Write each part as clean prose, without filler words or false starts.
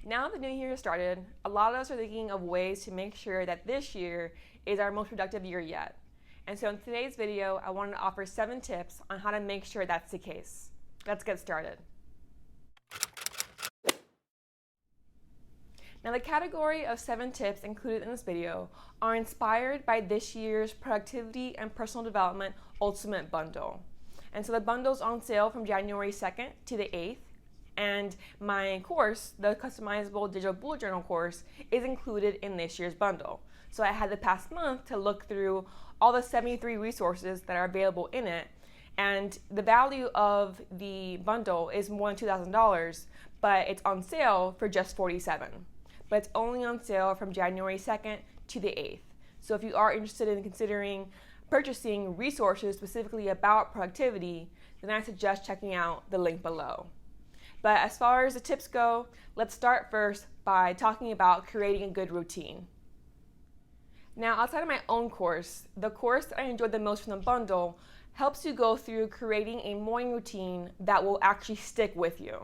Now that the new year has started, a lot of us are thinking of ways to make sure that this year is our most productive year yet. And so in today's video, I wanted to offer 7 tips on how to make sure that's the case. Let's get started. Now, the category of 7 tips included in this video are inspired by this year's Productivity and Personal Development Ultimate Bundle. And so the bundle's on sale from January 2nd to the 8th. And my course, the customizable digital bullet journal course, is included in this year's bundle. So I had the past month to look through all the 73 resources that are available in it. And the value of the bundle is more than $2,000, but it's on sale for just $47. But it's only on sale from January 2nd to the 8th. So if you are interested in considering purchasing resources specifically about productivity, then I suggest checking out the link below. But as far as the tips go, let's start first by talking about creating a good routine. Now, outside of my own course, the course that I enjoyed the most from the bundle helps you go through creating a morning routine that will actually stick with you.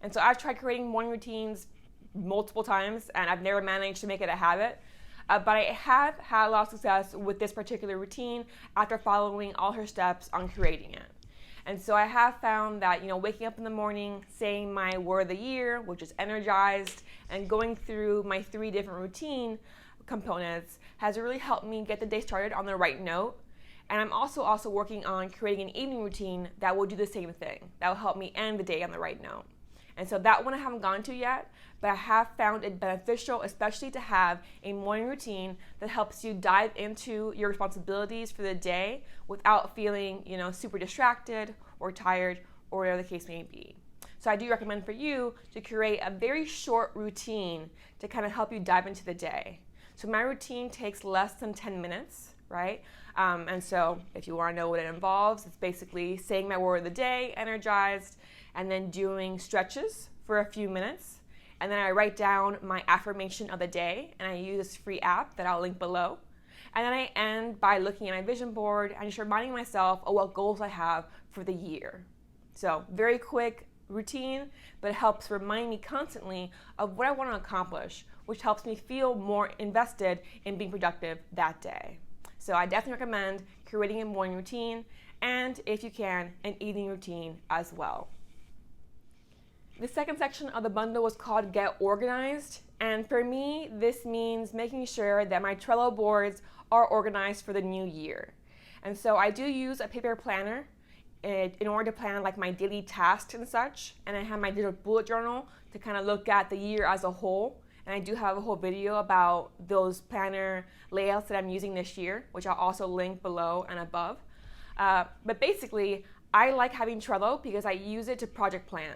And so I've tried creating morning routines multiple times, and I've never managed to make it a habit. But I have had a lot of success with this particular routine after following all her steps on creating it. And so I have found that, waking up in the morning, saying my word of the year, which is energized, and going through my 3 different routine components has really helped me get the day started on the right note. And I'm also working on creating an evening routine that will do the same thing. That will help me end the day on the right note. And so that one I haven't gone to yet, but I have found it beneficial, especially to have a morning routine that helps you dive into your responsibilities for the day without feeling, super distracted or tired or whatever the case may be. So I do recommend for you to create a very short routine to kind of help you dive into the day. So my routine takes less than 10 minutes, right? And so if you want to know what it involves, it's basically saying my word of the day, energized, and then doing stretches for a few minutes. And then I write down my affirmation of the day, and I use this free app that I'll link below. And then I end by looking at my vision board and just reminding myself of what goals I have for the year. So very quick routine, but it helps remind me constantly of what I want to accomplish, which helps me feel more invested in being productive that day. So I definitely recommend creating a morning routine, and if you can, an evening routine as well. The second section of the bundle was called Get Organized, and for me, this means making sure that my Trello boards are organized for the new year. And so I do use a paper planner in order to plan like my daily tasks and such, and I have my digital bullet journal to kind of look at the year as a whole. And I do have a whole video about those planner layouts that I'm using this year, which I'll also link below and above. But basically, I like having Trello because I use it to project plan.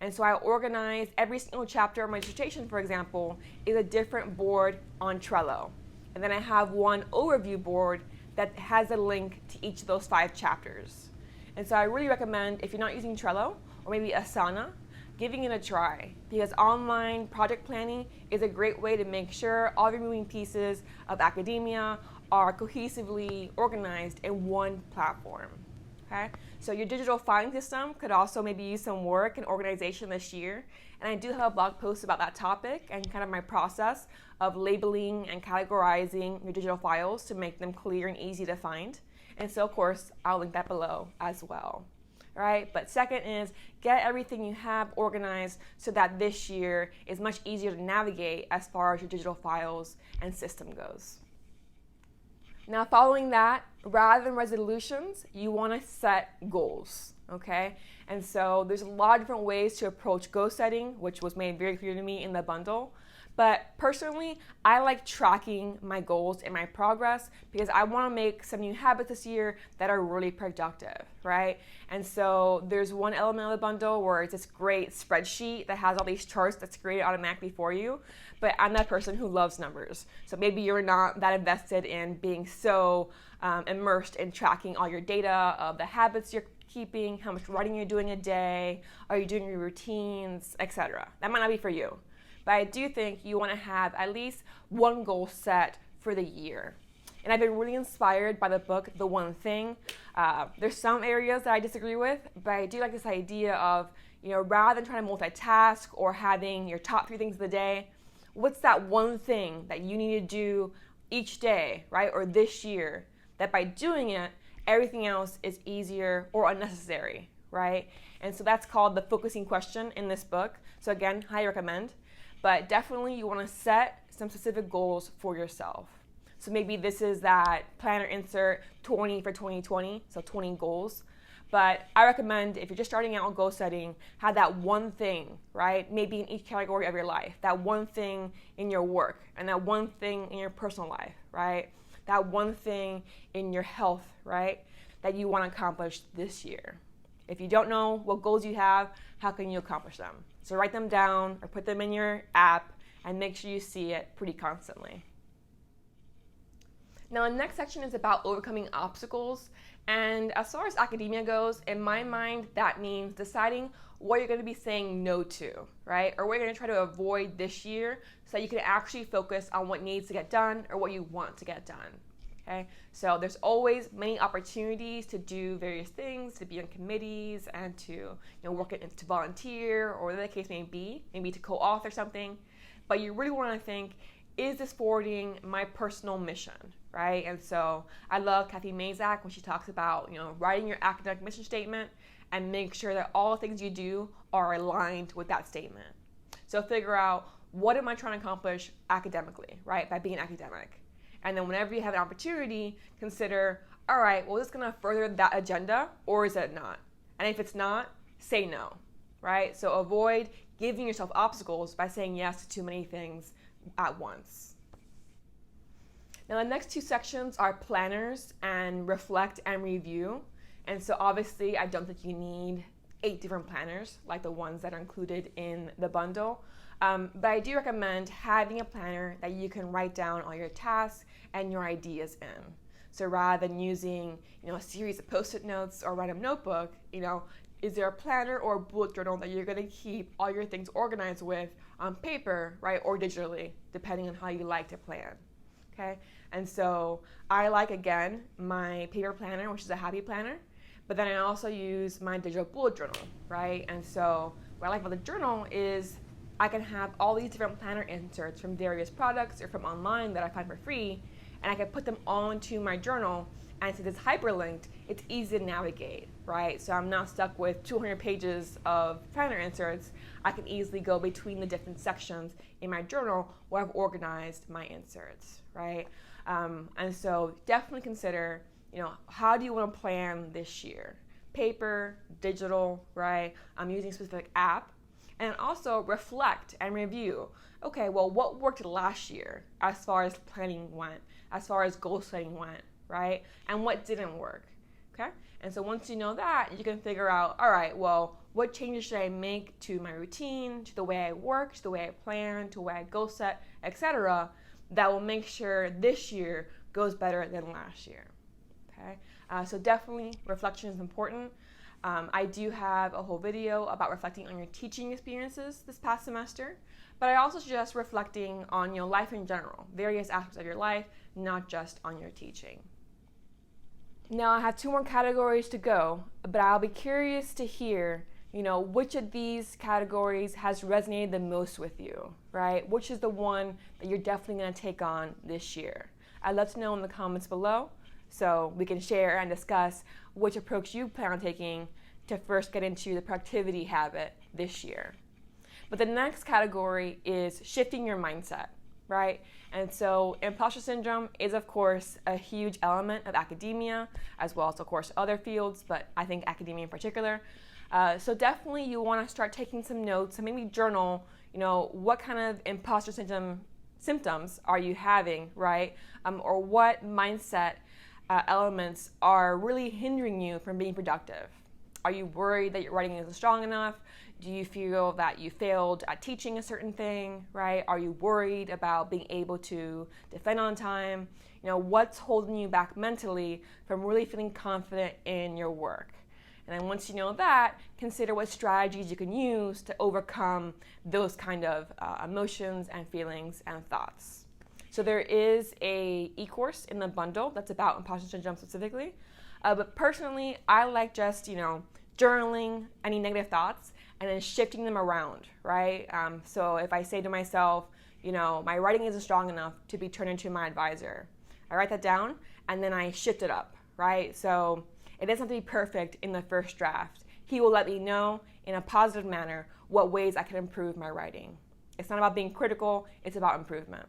And so I organize every single chapter of my dissertation, for example, is a different board on Trello. And then I have one overview board that has a link to each of those 5 chapters. And so I really recommend, if you're not using Trello or maybe Asana, giving it a try, because online project planning is a great way to make sure all the moving pieces of academia are cohesively organized in one platform. Okay? So your digital filing system could also maybe use some work and organization this year. And I do have a blog post about that topic and kind of my process of labeling and categorizing your digital files to make them clear and easy to find. And so, of course, I'll link that below as well. All right? But second is get everything you have organized so that this year is much easier to navigate as far as your digital files and system goes. Now, following that, rather than resolutions, you want to set goals, okay? And so there's a lot of different ways to approach goal setting, which was made very clear to me in the bundle. But personally, I like tracking my goals and my progress because I want to make some new habits this year that are really productive, right? And so there's one element of the bundle where it's this great spreadsheet that has all these charts that's created automatically for you. But I'm that person who loves numbers. So maybe you're not that invested in being so immersed in tracking all your data of the habits you're keeping, how much writing you're doing a day, are you doing your routines, etc. That might not be for you. But I do think you want to have at least one goal set for the year. And I've been really inspired by the book, The One Thing. There's some areas that I disagree with, but I do like this idea of, rather than trying to multitask or having your top 3 things of the day, what's that one thing that you need to do each day, right? Or this year, that by doing it, everything else is easier or unnecessary, right? And so that's called the focusing question in this book. So again, highly recommend. But definitely you want to set some specific goals for yourself. So maybe this is that planner insert 20 for 2020, so 20 goals. But I recommend if you're just starting out goal setting, have that one thing, right? Maybe in each category of your life, that one thing in your work, and that one thing in your personal life, right? That one thing in your health, right? That you want to accomplish this year. If you don't know what goals you have, how can you accomplish them? So write them down or put them in your app and make sure you see it pretty constantly. Now, the next section is about overcoming obstacles. And as far as academia goes, in my mind, that means deciding what you're going to be saying no to, right? Or what you're going to try to avoid this year so that you can actually focus on what needs to get done or what you want to get done. Okay? So there's always many opportunities to do various things, to be on committees and to work to volunteer or whatever the case may be, maybe to co-author something. But you really want to think, is this forwarding my personal mission, right? And so I love Kathy Mazak when she talks about, writing your academic mission statement and make sure that all the things you do are aligned with that statement. So figure out, what am I trying to accomplish academically, right? By being academic. And then whenever you have an opportunity, consider, all right, well, is this going to further that agenda or is it not? And if it's not, say no, right? So avoid giving yourself obstacles by saying yes to too many things at once. Now, the next 2 sections are planners and reflect and review. And so obviously, I don't think you need 8 different planners like the ones that are included in the bundle. But I do recommend having a planner that you can write down all your tasks and your ideas in. So rather than using, a series of Post-it notes or random notebook, is there a planner or a bullet journal that you're going to keep all your things organized with on paper, right, or digitally, depending on how you like to plan, okay? And so I like, again, my paper planner, which is a happy planner, but then I also use my digital bullet journal, right? And so what I like about the journal is I can have all these different planner inserts from various products or from online that I find for free, and I can put them all into my journal. And since it's hyperlinked, it's easy to navigate, right? So I'm not stuck with 200 pages of planner inserts. I can easily go between the different sections in my journal where I've organized my inserts, right? And so definitely consider, how do you want to plan this year? Paper, digital, right? I'm using a specific app. And also reflect and review. Okay, well, what worked last year as far as planning went, as far as goal setting went, right? And what didn't work, okay? And so once you know that, you can figure out, all right, well, what changes should I make to my routine, to the way I work, to the way I plan, to the way I goal set, etc., that will make sure this year goes better than last year, okay? So definitely reflection is important. I do have a whole video about reflecting on your teaching experiences this past semester, but I also suggest reflecting on your life in general, various aspects of your life, not just on your teaching. Now I have 2 more categories to go, but I'll be curious to hear, which of these categories has resonated the most with you, right? Which is the one that you're definitely going to take on this year? I'd love to know in the comments below, so we can share and discuss which approach you plan on taking to first get into the productivity habit this year. But the next category is shifting your mindset, right? And so imposter syndrome is, of course, a huge element of academia, as well as, of course, other fields, but I think academia in particular. So definitely you want to start taking some notes and maybe journal, what kind of imposter syndrome symptoms are you having, right? Or what mindset elements are really hindering you from being productive. Are you worried that your writing isn't strong enough? Do you feel that you failed at teaching a certain thing, right? Are you worried about being able to defend on time? What's holding you back mentally from really feeling confident in your work? And then once you know that, consider what strategies you can use to overcome those kind of emotions and feelings and thoughts. So there is a e-course in the bundle that's about imposter syndrome specifically. But personally, I like just, journaling any negative thoughts and then shifting them around, right? So if I say to myself, my writing isn't strong enough to be turned into my advisor, I write that down and then I shift it up, right? So it doesn't have to be perfect in the first draft. He will let me know in a positive manner what ways I can improve my writing. It's not about being critical, it's about improvement.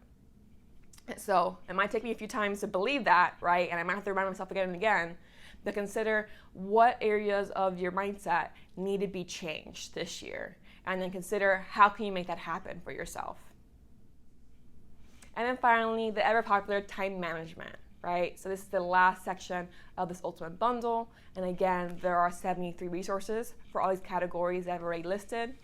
So it might take me a few times to believe that, right? And I might have to remind myself again and again, but consider what areas of your mindset need to be changed this year. And then consider how can you make that happen for yourself. And then finally, the ever popular time management, right? So this is the last section of this ultimate bundle. And again, there are 73 resources for all these categories that I've already listed.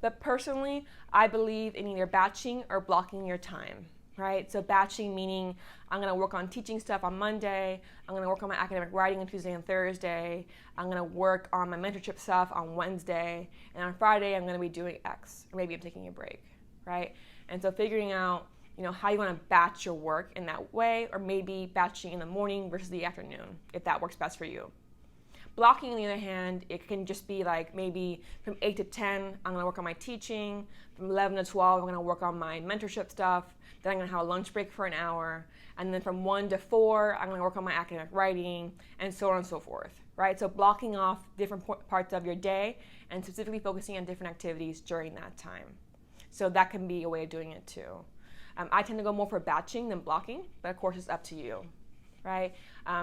But personally, I believe in either batching or blocking your time, right? So batching meaning I'm going to work on teaching stuff on Monday, I'm going to work on my academic writing on Tuesday and Thursday, I'm going to work on my mentorship stuff on Wednesday, and on Friday I'm going to be doing X, or maybe I'm taking a break, right? And so figuring out how you want to batch your work in that way, or maybe batching in the morning versus the afternoon, if that works best for you. Blocking, on the other hand, it can just be like maybe from 8 to 10, I'm going to work on my teaching. From 11 to 12, I'm going to work on my mentorship stuff. Then I'm going to have a lunch break for an hour. And then from 1 to 4, I'm going to work on my academic writing, and so on and so forth, right? So blocking off different parts of your day and specifically focusing on different activities during that time. So that can be a way of doing it too. I tend to go more for batching than blocking, but of course it's up to you, right?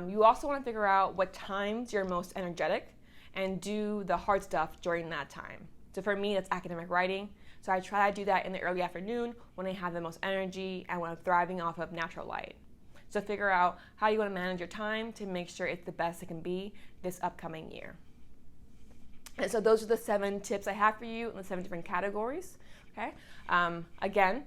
You also want to figure out what times you're most energetic and do the hard stuff during that time. So for me, that's academic writing. So I try to do that in the early afternoon when I have the most energy and when I'm thriving off of natural light. So figure out how you want to manage your time to make sure it's the best it can be this upcoming year. And so those are the 7 tips I have for you in the 7 different categories, okay? Again,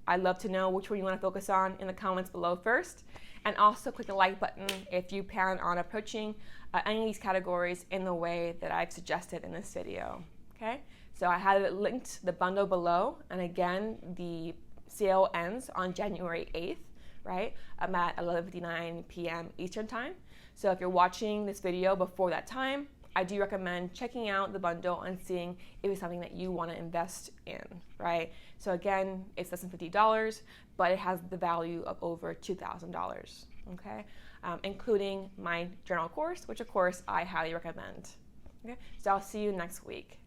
I'd love to know which one you want to focus on in the comments below first. And also click the like button if you plan on approaching any of these categories in the way that I've suggested in this video. Okay? So I have it linked, the bundle below. And again, the sale ends on January 8th, right? I'm at 11:59 p.m. Eastern time. So if you're watching this video before that time, I do recommend checking out the bundle and seeing if it's something that you want to invest in, right? So again, it's less than $50, but it has the value of over $2,000, okay? Including my journal course, which of course I highly recommend. Okay, so I'll see you next week.